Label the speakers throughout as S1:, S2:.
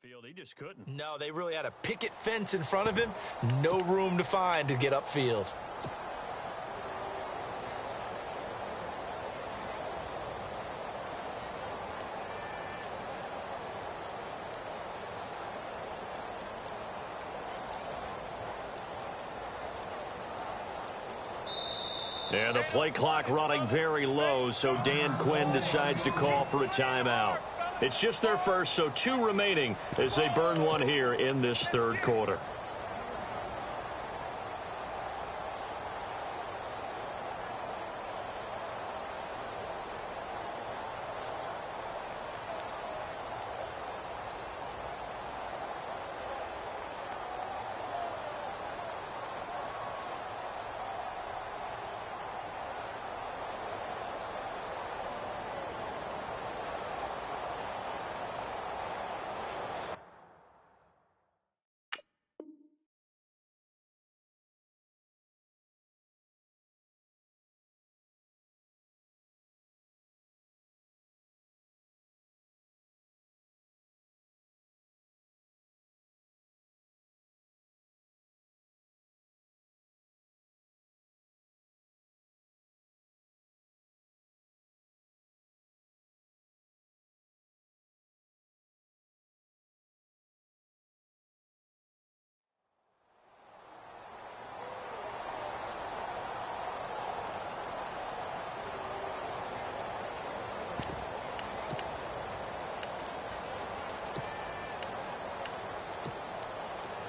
S1: Upfield, he just couldn't.
S2: No, they really had a picket fence in front of him. No room to find to get upfield.
S1: Yeah, the play clock running very low, so Dan Quinn decides to call for a timeout. It's just their first, so 2 remaining as they burn one here in this third quarter.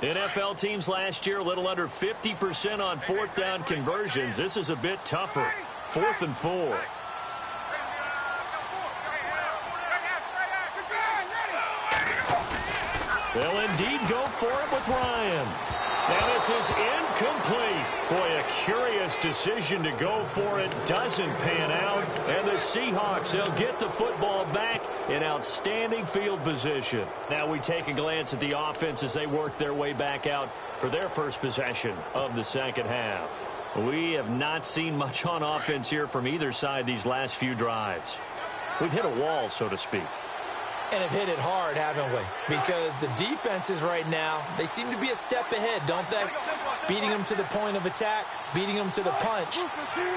S1: NFL teams last year a little under 50% on fourth down conversions. This is a bit tougher. 4th and 4. They'll indeed go for it with Ryan. Now this is incomplete. Boy, a curious decision to go for it. Doesn't pan out. And the Seahawks, they'll get the football back in outstanding field position. Now we take a glance at the offense as they work their way back out for their first possession of the second half. We have not seen much on offense here from either side these last few drives. We've hit a wall, so to speak.
S2: And have hit it hard, haven't we? Because the defenses right now, they seem to be a step ahead, don't they? Beating them to the point of attack, beating them to the punch.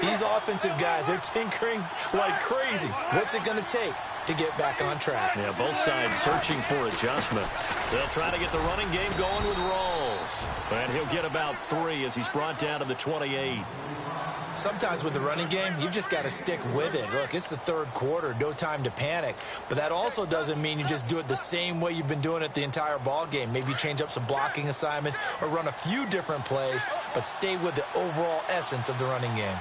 S2: These offensive guys, they're tinkering like crazy. What's it going to take to get back on track?
S1: Yeah, both sides searching for adjustments. They'll try to get the running game going with Rawls. And he'll get about 3 as he's brought down to the 28.
S2: Sometimes with the running game, you've just got to stick with it. Look, it's the third quarter, no time to panic. But that also doesn't mean you just do it the same way you've been doing it the entire ball game. Maybe change up some blocking assignments or run a few different plays, but stay with the overall essence of the running game.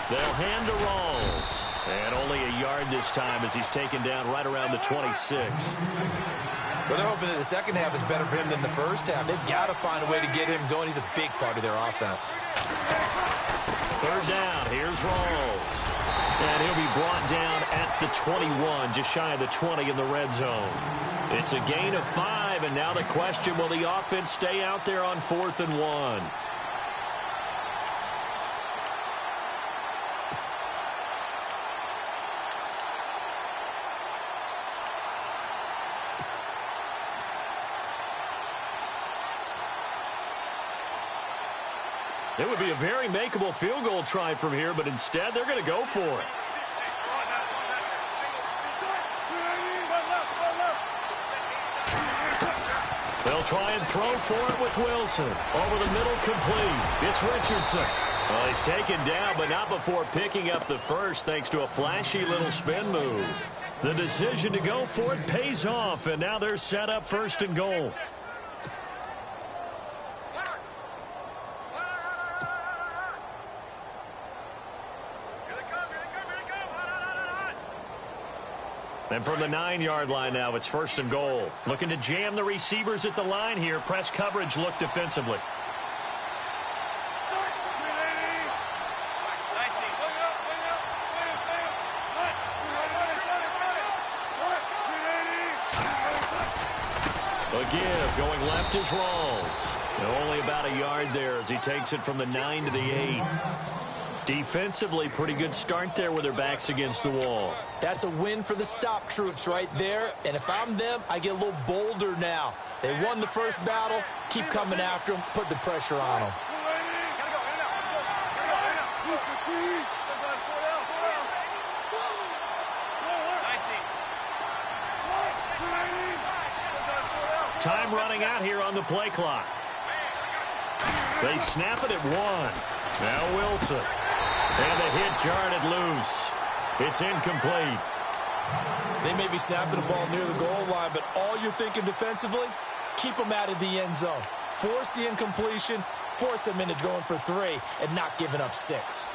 S1: They'll hand to Rawls. And only a yard this time as he's taken down right around the 26.
S2: Well, they're hoping that the second half is better for him than the first half. They've got to find a way to get him going. He's a big part of their offense.
S1: 3rd down. Here's Rawls. And he'll be brought down at the 21, just shy of the 20 in the red zone. It's a gain of 5, and now the question, will the offense stay out there on 4th and 1? It would be a very makeable field goal try from here, but instead they're going to go for it. They'll try and throw for it with Wilson. Over the middle, complete. It's Richardson. Well, he's taken down, but not before picking up the first thanks to a flashy little spin move. The decision to go for it pays off, and now they're set up 1st and goal. And from the 9-yard line now, it's 1st and goal. Looking to jam the receivers at the line here. Press coverage look defensively. A give going left is Rawls. And only about a yard there as he takes it from the 9 to the 8. Defensively, pretty good start there with their backs against the wall.
S2: That's a win for the stop troops right there. And if I'm them, I get a little bolder now. They won the first battle. Keep coming after them. Put the pressure on them.
S1: Time running out here on the play clock. They snap it at 1. Now Wilson. And the hit jarred it loose. It's incomplete.
S2: They may be snapping the ball near the goal line, but all you're thinking defensively, keep them out of the end zone. Force the incompletion, force them into going for 3, and not giving up 6.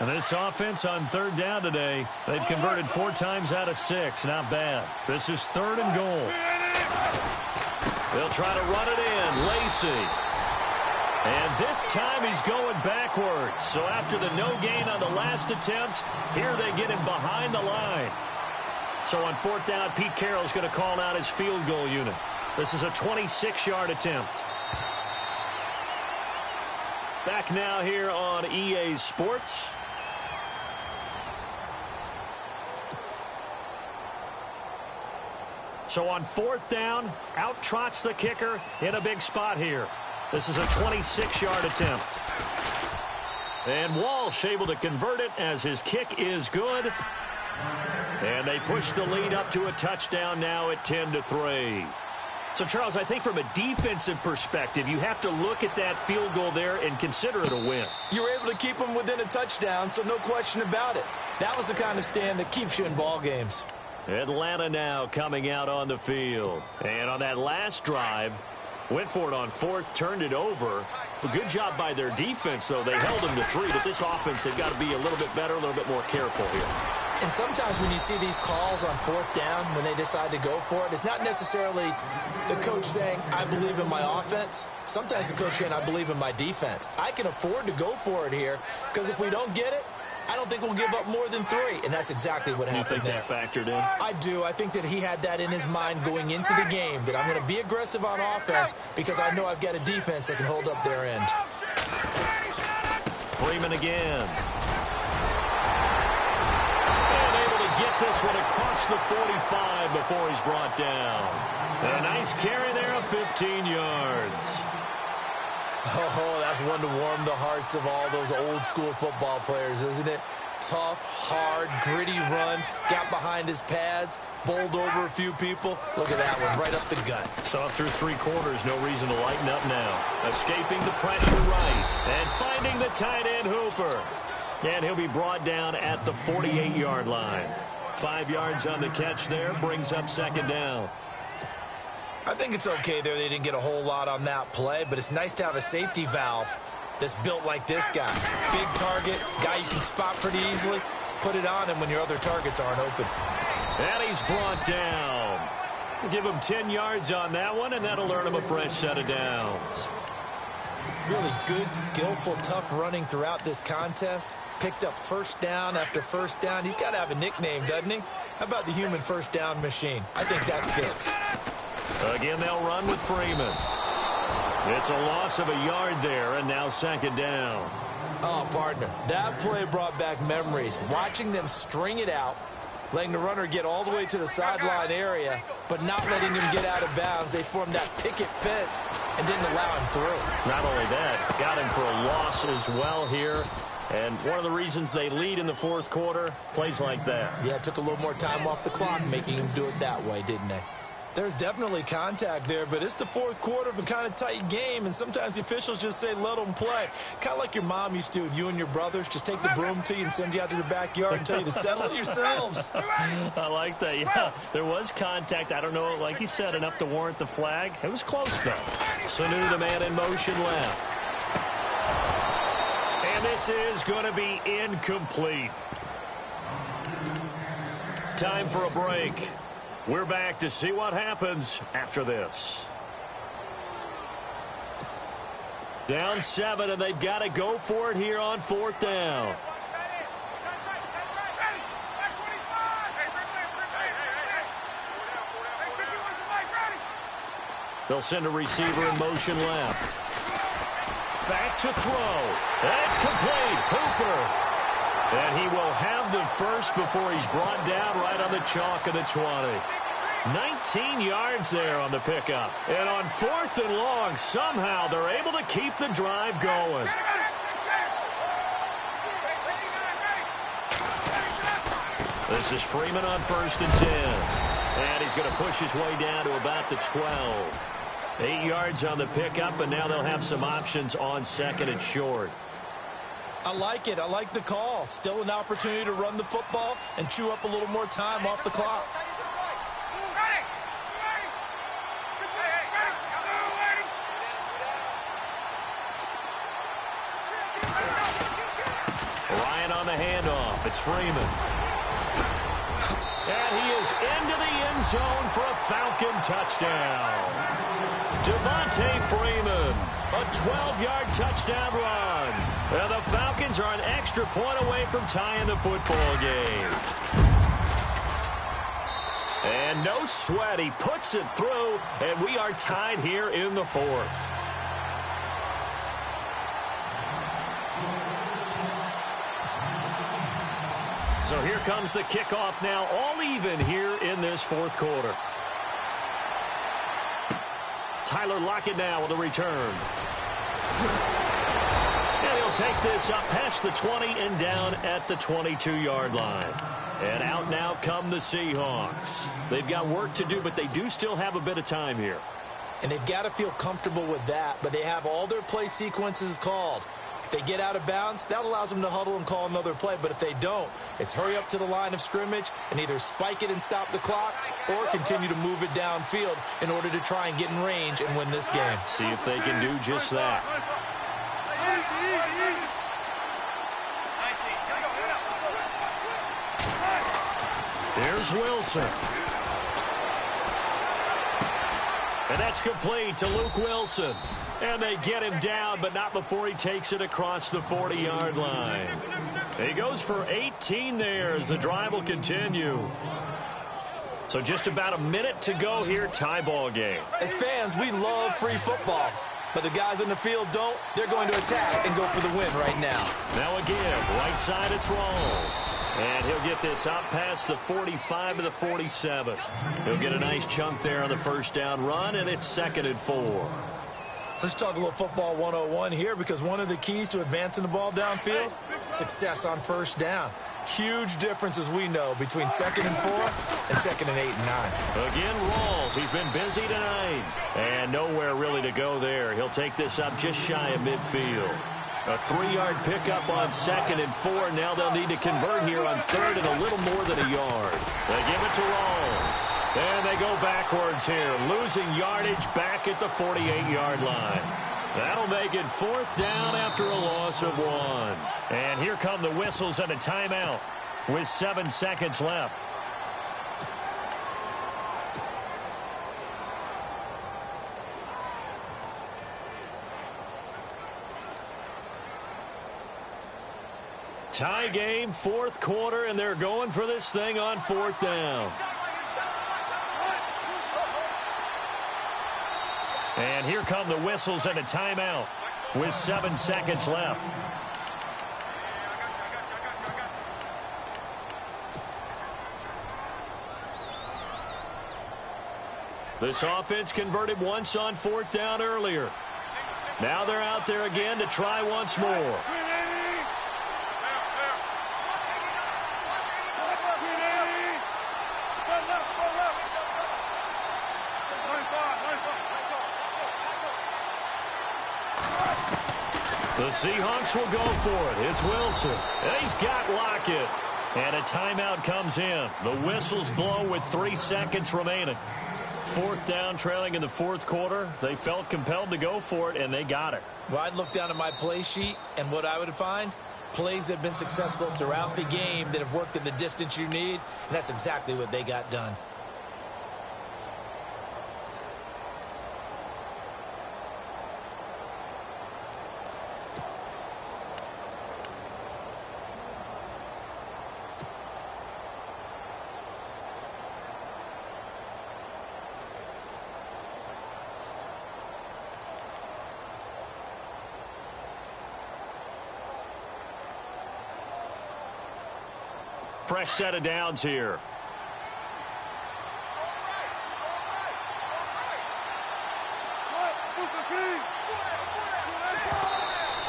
S1: And this offense on 3rd down today, they've converted 4 times out of 6. Not bad. This is 3rd and goal. They'll try to run it in. Lacey. And this time he's going backwards. So after the no gain on the last attempt, here they get him behind the line. So on 4th down, Pete Carroll's going to call out his field goal unit. This is a 26-yard attempt. Back now here on EA Sports. So on 4th down, out trots the kicker in a big spot here. This is a 26-yard attempt. And Walsh able to convert it as his kick is good. And they push the lead up to a touchdown now at 10-3. So, Charles, I think from a defensive perspective, you have to look at that field goal there and consider it a win.
S2: You were able to keep them within a touchdown, so no question about it. That was the kind of stand that keeps you in ball games.
S1: Atlanta now coming out on the field. And on that last drive, went for it on 4th, turned it over. A good job by their defense, though. They held them to 3, but this offense, they've got to be a little bit better, a little bit more careful here.
S2: And sometimes when you see these calls on 4th down, when they decide to go for it, it's not necessarily the coach saying, I believe in my offense. Sometimes the coach saying, I believe in my defense. I can afford to go for it here, because if we don't get it, I don't think we'll give up more than 3, and that's exactly what happened there.
S1: You think that factored in?
S2: I do. I think that he had that in his mind going into the game, that I'm going to be aggressive on offense because I know I've got a defense that can hold up their end.
S1: Freeman again. And able to get this one across the 45 before he's brought down. And a nice carry there of 15 yards.
S2: Oh, that's one to warm the hearts of all those old-school football players, isn't it? Tough, hard, gritty run, got behind his pads, bowled over a few people. Look at that one, right up the gut.
S1: Saw through 3 quarters, no reason to lighten up now. Escaping the pressure right, and finding the tight end Hooper. And he'll be brought down at the 48-yard line. 5 yards on the catch there, brings up 2nd down.
S2: I think it's okay there. They didn't get a whole lot on that play, but it's nice to have a safety valve that's built like this guy. Big target, guy you can spot pretty easily. Put it on him when your other targets aren't open.
S1: And he's brought down. We'll give him 10 yards on that one, and that'll earn him a fresh set of downs.
S2: Really good, skillful, tough running throughout this contest. Picked up 1st down after 1st down. He's got to have a nickname, doesn't he? How about the human 1st down machine? I think that fits.
S1: Again, they'll run with Freeman. It's a loss of a yard there, and now 2nd down.
S2: Oh, partner, that play brought back memories. Watching them string it out, letting the runner get all the way to the sideline area, but not letting him get out of bounds. They formed that picket fence and didn't allow him through.
S1: Not only that, got him for a loss as well here. And one of the reasons they lead in the 4th quarter, plays like that.
S2: Yeah, it took a little more time off the clock, making him do it that way, didn't they? There's definitely contact there, but it's the 4th quarter of a kind of tight game, and sometimes the officials just say, let them play. Kind of like your mom used to with you and your brothers. Just take the broom to you and send you out to the backyard and tell you to settle it yourselves.
S1: I like that. Yeah, there was contact. I don't know, like you said, enough to warrant the flag. It was close, though. Sanu, the man in motion, left. And this is going to be incomplete. Time for a break. We're back to see what happens after this. Down 7, and they've got to go for it here on 4th down. They'll send a receiver in motion left. Back to throw. That's complete. Hooper. And he will have the first before he's brought down right on the chalk of the 20. 19 yards there on the pickup. And on 4th and long, somehow they're able to keep the drive going. This is Freeman on 1st and 10. And he's going to push his way down to about the 12. 8 yards on the pickup, and now they'll have some options on 2nd and short.
S2: I like it. I like the call. Still an opportunity to run the football and chew up a little more time off the clock.
S1: Ryan on the handoff. It's Freeman. And he is into the end zone for a Falcon touchdown. Devontae Freeman, a 12-yard touchdown run. And the Falcons are an extra point away from tying the football game. And no sweat, he puts it through, and we are tied here in the 4th. So here comes the kickoff now, all even here in this 4th quarter. Tyler Lockett now with a return. And he'll take this up past the 20 and down at the 22-yard line. And out now come the Seahawks. They've got work to do, but they do still have a bit of time here.
S2: And they've got to feel comfortable with that, but they have all their play sequences called. If they get out of bounds, that allows them to huddle and call another play. But if they don't, it's hurry up to the line of scrimmage and either spike it and stop the clock or continue to move it downfield in order to try and get in range and win this game.
S1: See if they can do just that. There's Wilson. And that's complete to Luke Wilson. And they get him down, but not before he takes it across the 40-yard line. He goes for 18 there as the drive will continue. So just about a minute to go here, tie ball game.
S2: As fans, we love free football. But the guys in the field don't. They're going to attack and go for the win right now.
S1: Now again, right side, it's Rawls. And he'll get this out past the 45 to the 47. He'll get a nice chunk there on the first down run, and it's 2nd and 4.
S2: Let's talk a little football 101 here, because one of the keys to advancing the ball downfield, success on first down. Huge difference, as we know, between 2nd and 4 and 2nd and 8 and 9.
S1: Again, Rawls. He's been busy tonight. And nowhere really to go there. He'll take this up just shy of midfield. A 3-yard pickup on 2nd and 4. Now they'll need to convert here on 3rd and a little more than a yard. They give it to Rawls. And they go backwards here, losing yardage back at the 48-yard line. That'll make it 4th down after a loss of 1. And here come the whistles and a timeout with 7 seconds left. Tie game, 4th quarter, and they're going for this thing on 4th down. And here come the whistles and a timeout with 7 seconds left. This offense converted once on 4th down earlier. Now they're out there again to try once more. The Seahawks will go for it. It's Wilson. And he's got Lockett. And a timeout comes in. The whistles blow with 3 seconds remaining. 4th down, trailing in the 4th quarter. They felt compelled to go for it, and they got it.
S2: Well, I'd look down at my play sheet, and what I would find, plays that have been successful throughout the game that have worked in the distance you need, and that's exactly what they got done.
S1: Fresh set of downs here.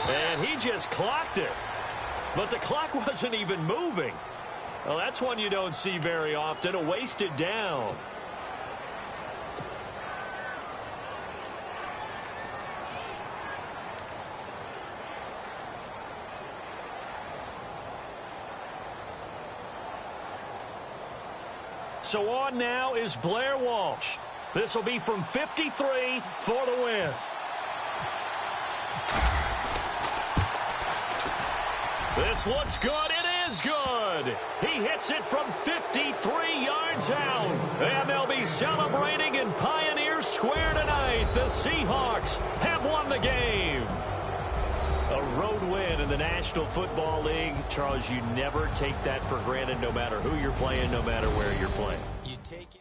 S1: And he just clocked it. But the clock wasn't even moving. Well, that's one you don't see very often, a wasted down. So on now is Blair Walsh. This will be from 53 for the win. This looks good. It is good. He hits it from 53 yards out. And they'll be celebrating in Pioneer Square tonight. The Seahawks have won the game. A road win in the National Football League. Charles, you never take that for granted no matter who you're playing, no matter where you're playing.
S2: You take it.